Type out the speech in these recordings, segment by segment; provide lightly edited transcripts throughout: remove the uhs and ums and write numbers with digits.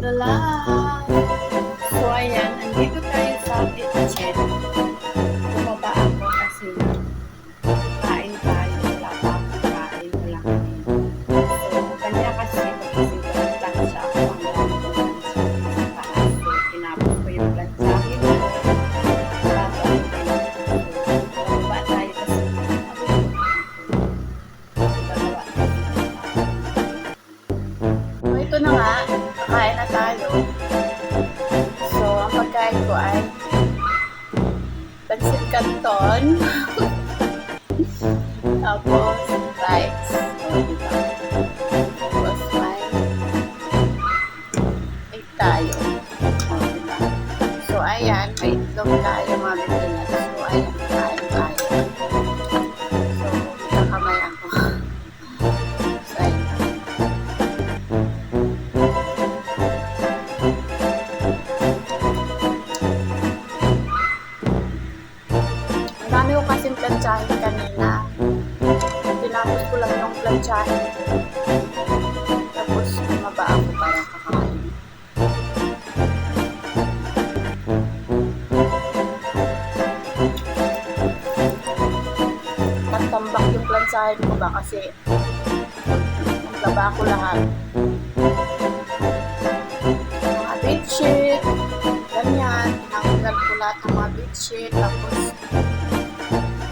madala. So ayan, andito tayo sa kitchen. Bumaba ako kasi kain tayo. Wala pa akong kain. Wala kami. So, kanya kasi magising ko ng plancha ako. Ang dami ko ng sa taas. So, tinapos ko yung planchahin ko. Tapos, bumaba tayo kasi so, ito na nga. Kakain na tayo. So, ang pagkain ko ay pansit canton. Tapos, rice. O, diba? Tapos, may egg tayo. O, diba? So, ayan. May itlog tayo, mga bibilas. So, ayan. Kain tayo. So, kakamay ako. So, ayan. Ang dami ko kasing plantsahin kanina. Tinapos ko lang yung plantsahin ko. Tapos bumaba ako para kakain. Nagtambak yung plantsahin ko ba kasi naglaba ko lahat. Mga bedsheet, ganyan. Tinanggal ko lahat ng mga bedsheet. Tapos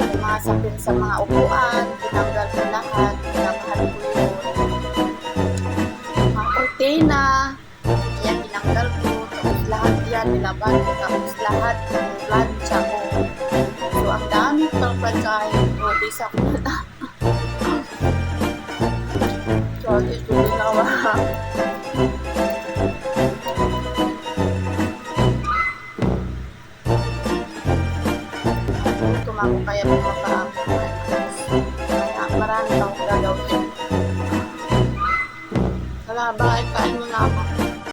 yung mga sapin sa mga upuan, tinanggal ko lahat. Tinanggal ko yun. Mga kurtina, yan tinanggal ko. Tapos lahat yan nilaban ko. Tapos lahat yung plancha ko. So ang dami ko ng plantsahin ko. Di sa ko na. So ito ginawa. Ako kaya bumaba ako. Kaya marami akong gagawin. Salamat.